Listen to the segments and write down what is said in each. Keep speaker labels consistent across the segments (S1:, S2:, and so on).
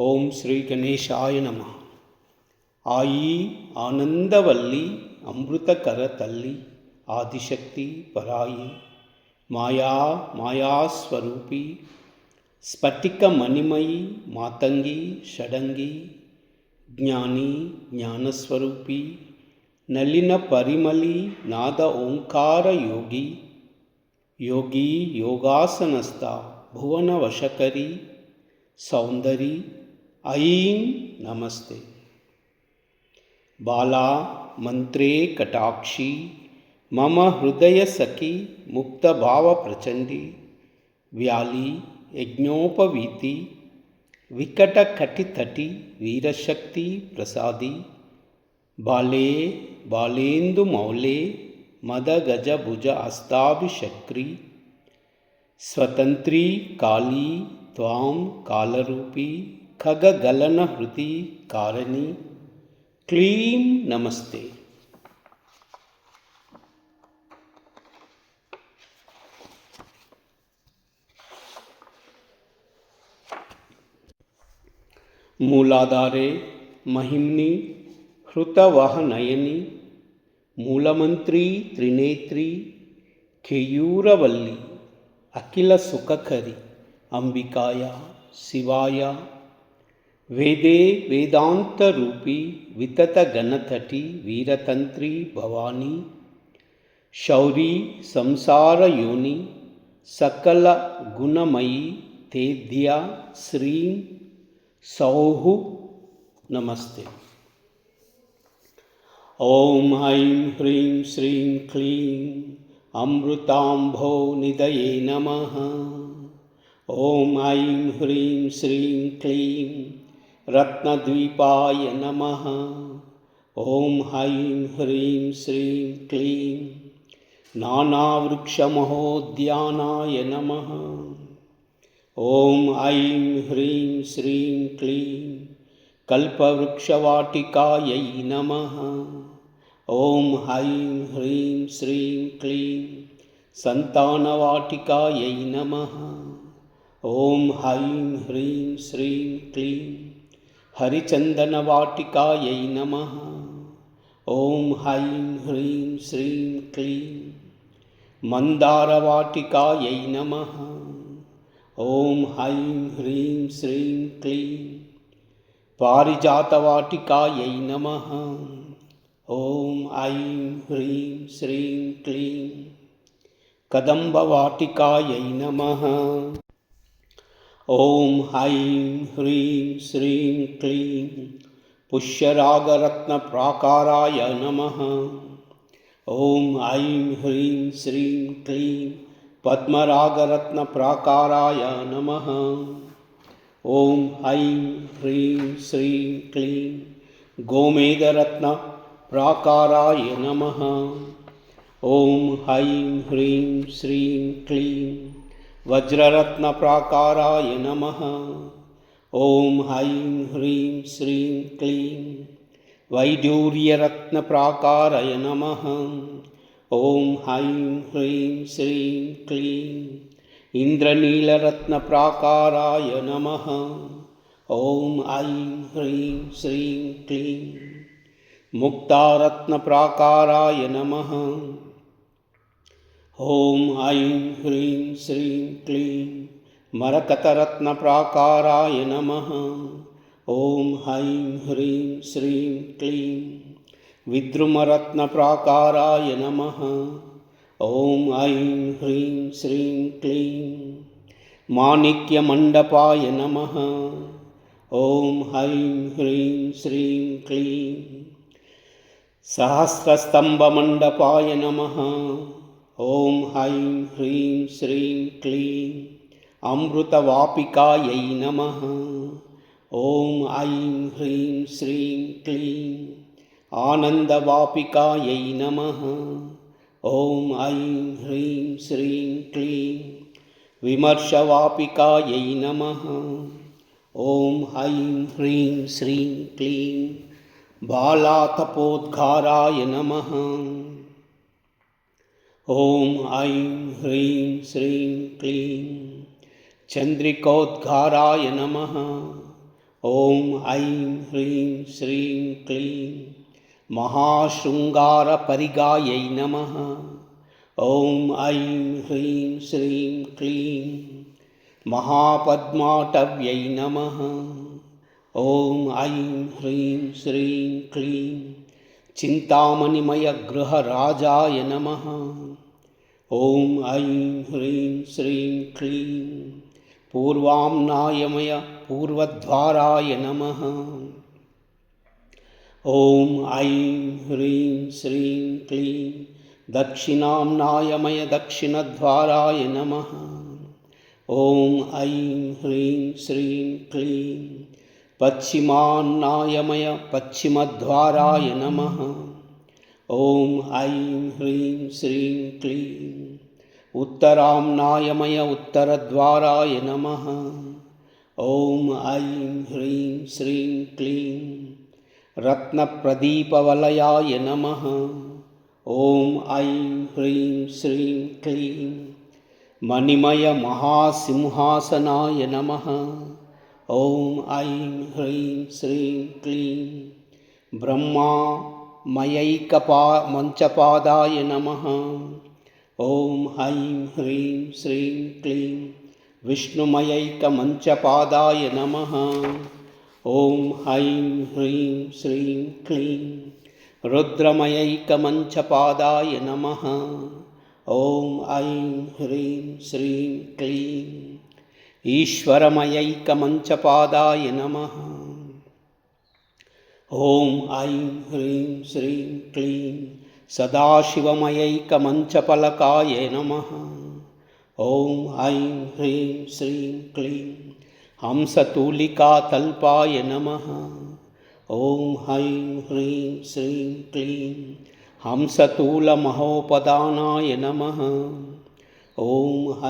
S1: ಓಂ ಶ್ರೀ ಗಣೇಶಾಯ ನಮಃ. ಆಯಿ ಆನಂದವಲ್ಲಿ ಅಮೃತಕರ ತಲ್ಲಿ ಆದಿಶಕ್ತಿ ಪರಾಯಿ ಮಾಯಾಸ್ವರೂಪಿ ಸ್ಫಟಿಕ ಮಣಿಮಯಿ ಮಾತಂಗಿ ಷಡಂಗಿ ಜ್ಞಾನಿ ಜ್ಞಾನಸ್ವರೂಪಿ ನಲಿನ ಪರಿಮಳಿ ನಾದ ಓಂಕಾರ ಯೋಗಿ ಯೋಗಿ ಯೋಗಾಸನಸ್ಥ ಭುವನ ವಶಕರಿ ಸೌಂದರಿ ಐಂ ನಮಸ್ತೆ. ಬಾಲಾ ಮಂತ್ರೇ ಕಟಾಕ್ಷಿ ಮಮ ಹೃದಯ ಸಖಿ ಮುಕ್ತ ಭಾವ ಪ್ರಚಂಡಿ ವ್ಯಾಲಿ ಯಜ್ಞೋಪವೀತಿ ವಿಕಟ ಕಟಿತಟಿ ವೀರಶಕ್ತಿ ಪ್ರಸಾದಿ ಬಾಲೇ ಬಾಲೇಂದು ಮೌಲೆ ಮದ ಗಜ ಭುಜ ಹಸ್ತಾಭಿಷಕ್ರಿ ಸ್ವತಂತ್ರಿ ಕಾಳಿ ತ್ವಾಂ ಕಾಲರೂಪಿ ಖಗಗಲನ ಹೃದಿ ಕಾರಣಿ ಕ್ಲೀಂ ನಮಸ್ತೆ. ಮೂಲಾಧಾರೆ ಮಹಿಮ್ನಿ ಹೃತವಹನಯನಿ ಮೂಲಮಂತ್ರಿ ತ್ರಿನೇತ್ರಿ ಕೇಯೂರವಲ್ಲಿ ಅಖಿಲ ಸುಖಕರಿ ಅಂಬಿಕಾಯ ಶಿವಾಯ ವೇದೇ ವೇದಾಂತರೂಪಿ ವಿತತ ಗಣತಟಿ ವೀರತಂತ್ರಿ ಭವಾನಿ ಶೌರಿ ಸಂಸಾರ ಯೋನಿ ಸಕಲ ಗುಣಮಯಿ ತೇದ್ಯ ಶ್ರೀಂ ಸೌಃ ನಮಸ್ತೆ. ಓಂ ಐಂ ಹ್ರೀಂ ಶ್ರೀಂ ಕ್ಲೀಂ ಅಮೃತಾಂಭೋ ನಿಧಯೇ ನಮಃ. ಓಂ ಐಂ ಹ್ರೀಂ ಶ್ರೀಂ ಕ್ಲೀಂ ರತ್ನದ್ವೀಪಾಯ ನಮಃ. ಓಂ ಐಂ ಹ್ರೀಂ ಶ್ರೀಂ ಕ್ಲೀಂ ನಾನಾವೃಕ್ಷಮಹೋದ್ಯಾನಾಯ ನಮಃ. ಓಂ ಐಂ ಹ್ರೀಂ ಶ್ರೀಂ ಕ್ಲೀಂ ಕಲ್ಪವೃಕ್ಷವಾಟಿಕಾಯೈ ನಮಃ. ಓಂ ಐಂ ಹ್ರೀಂ ಶ್ರೀಂ ಕ್ಲೀಂ ಸಂತಾನವಾಟಿಕಾಯೈ ನಮಃ. ಓಂ ಐಂ ಹ್ರೀಂ ಶ್ರೀಂ ಕ್ಲೀಂ ಹರಿಚಂದನವಾಟಿಕಾಯೈ ನಮಃ. ಓಂ ಐಂ ಹ್ರೀಂ ಶ್ರೀಂ ಕ್ಲೀಂ ಮಂದಾರವಾಟಿಕಾಯೈ ನಮಃ. ಓಂ ಐಂ ಹ್ರೀಂ ಶ್ರೀಂ ಕ್ಲೀಂ ಪಾರಿಜಾತವಾಟಿಕಾಯೈ ನಮಃ. ಓಂ ಐಂ ಹ್ರೀಂ ಶ್ರೀಂ ಕ್ಲೀಂ ಕದಂಬವಾಟಿಕಾಯೈ ನಮಃ. ಓಂ ಐಂ ಹ್ರೀಂ ಶ್ರೀಂ ಕ್ಲೀಂ ಪುಷ್ಯರಾಗರತ್ನಪ್ರಾಕಾರಾಯ ನಮಃ. ಓಂ ಐಂ ಹ್ರೀಂ ಶ್ರೀಂ ಕ್ಲೀಂ ಪದ್ಮರಾಗರತ್ನಪ್ರಾಕಾರಾಯ ನಮಃ. ಓಂ ಐಂ ಹ್ರೀಂ ಶ್ರೀಂ ಕ್ಲೀಂ ಗೋಮೇಧರತ್ನಪ್ರಾಕಾರಾಯ ನಮಃ. ಓಂ ಐಂ ಹ್ರೀಂ ಶ್ರೀಂ ಕ್ಲೀಂ ವಜ್ರರತ್ನಪ್ರಾಕಾರಾಯ ನಮಃ. ಓಂ ಐಂ ಹ್ರೀಂ ಶ್ರೀಂ ಕ್ಲೀಂ ವೈಢೂರ್ಯರತ್ನಪ್ರಾಕಾರಾಯ ನಮಃ. ಓಂ ಐಂ ಹ್ರೀಂ ಶ್ರೀಂ ಕ್ಲೀಂ ಇಂದ್ರನೀಲರತ್ನಪ್ರಾಕಾರಾಯ ನಮಃ. ಓಂ ಐಂ ಹ್ರೀಂ ಶ್ರೀಂ ಕ್ಲೀಂ ಮುಕ್ತಾರತ್ನಪ್ರಾಕಾರಾಯ ನಮಃ. ಓಂ ಐಂ ಹ್ರೀಂ ಶ್ರೀಂ ಕ್ಲೀಂ ಮರಕತರತ್ನಪ್ರಾಕಾರಾಯ ನಮಃ. ಓಂ ಐಂ ಹ್ರೀಂ ಶ್ರೀಂ ಕ್ಲೀಂ ವಿದ್ರುಮರತ್ನಪ್ರಾಕಾರಾಯ ನಮಃ. ಓಂ ಐಂ ಹ್ರೀಂ ಶ್ರೀಂ ಕ್ಲೀಂ ಮಾಣಿಕ್ಯಮಂಡಪಾಯ ನಮಃ. ಓಂ ಐಂ ಹ್ರೀಂ ಶ್ರೀಂ ಕ್ಲೀಂ ಸಹಸ್ರಸ್ತಂಭಮಂಡಪಾಯ ನಮಃ. ಓಂ ಐಂ ಹ್ರೀಂ ಶ್ರೀಂ ಕ್ಲೀಂ ಅಮೃತವಾಪಿಕಾಯೈ ನಮಃ. ಓಂ ಐಂ ಹ್ರೀಂ ಶ್ರೀಂ ಕ್ಲೀಂ ಆನಂದವಾಪಿಕಾಯೈ ನಮಃ. ಓಂ ಐಂ ಹ್ರೀಂ ಶ್ರೀಂ ಕ್ಲೀಂ ವಿಮರ್ಶವಾಪಿಕಾಯೈ ನಮಃ. ಓಂ ಐಂ ಹ್ರೀಂ ಶ್ರೀಂ ಕ್ಲೀಂ ಬಾಲಾತಪೋದ್ಘಾರಾಯ ನಮಃ. ಓಂ ಐಂ ಹ್ರೀಂ ಶ್ರೀಂ ಕ್ಲೀಂ ಚಂದ್ರಿಕೋದ್ಘಾರಾಯ ನಮಃ. ॐ ऐं ह्रीं श्रीं क्लीं महाशृङ्गारपरिगायै नमः। ॐ ऐं ह्रीं श्रीं क्लीं महापद्माटव्यै नमः। ॐ ऐं ह्रीं श्रीं क्लीं चिन्तामणिमयगृहराजाय नमः। ॐ ऐं ह्रीं श्रीं क्लीं पूर्वाम्नायमय पूर्वद्वाराय नमः। ॐ ऐं ह्रीं श्रीं क्लीं दक्षिणाम्नायमय दक्षिणद्वाराय नमः। ॐ ऐं ह्रीं श्रीं क्लीं पश्चिमाम्नायमय पश्चिमद्वाराय नमः। ॐ ऐं ह्रीं श्रीं क्लीं उत्तराम्नायमय उत्तरद्वाराय नमः। ॐ ऐं ह्रीं श्रीं क्लीं रत्नप्रदीपवलयाय नमः। ॐ ऐं ह्रीं श्रीं क्लीं मणिमयमहासिंहासनाय नमः। ॐ ऐं ह्रीं श्रीं क्लीं ब्रह्मामयैकमञ्चपादाय नमः। ॐ ऐं ह्रीं श्रीं क्लीं विष्णुमयैकमञ्चपादाय नमः। ॐ ऐं ह्रीं श्रीं क्लीं रुद्रमयैकमञ्चपादाय नमः। ॐ ऐं ह्रीं श्रीं क्लीं ईश्वरमयैकमञ्चपादाय नमः। ॐ ऐं ह्रीं श्रीं क्लीं सदाशिवमयैकमञ्चफलकाय नमः। ॐ ऐं ह्रीं श्रीं क्लीं हंसतूलिकातल्पाय नमः। ॐ ऐं ह्रीं श्रीं क्लीं हंसतूलमहोपदानाय नमः। ॐ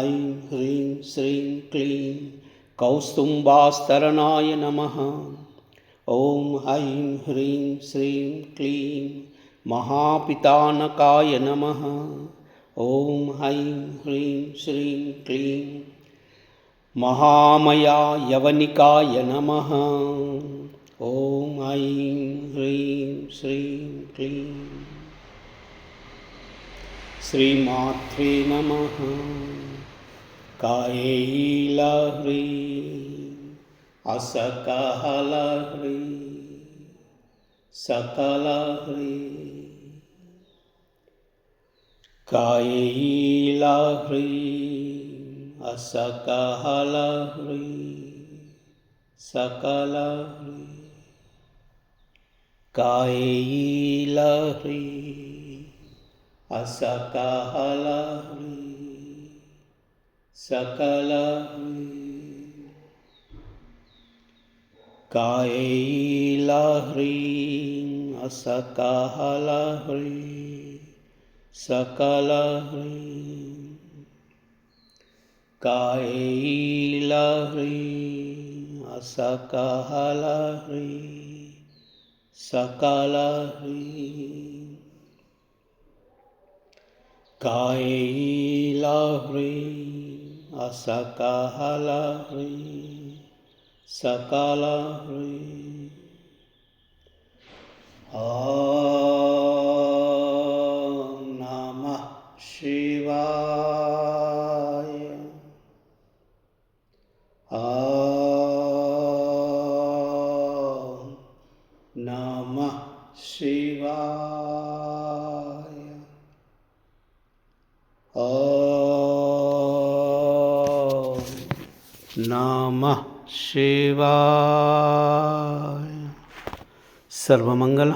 S1: ऐं ह्रीं श्रीं क्लीं कौस्तुम्भास्तरणाय नमः। ॐ ऐं ह्रीं श्रीं क्लीं महापितानकाय नमः। ॐ ऐं ह्रीं श्रीं क्लीं महामायायवनिकाय नमः। ॐ ऐं ह्रीं श्रीं क्लीं श्रीमात्रे नमः। कायैलह्रीं असकलह्रीं सकलह्रीं कायैलह्रीं असकलह्रीं सकलह्रीं कायैलह्रीं असकलह्रीं सकलह्रीं कायैलह्रीं असकलह्रीं सकलह्रीं कायैलह्रीं असकलह्रीं सकलह्रीं कायैलह्रीं असकलह्रीं सकलह्रीं। ॐ नमः शिवाय। ॐ नमः शिवाय। ॐ नमः शिवाय। सर्वमंगल।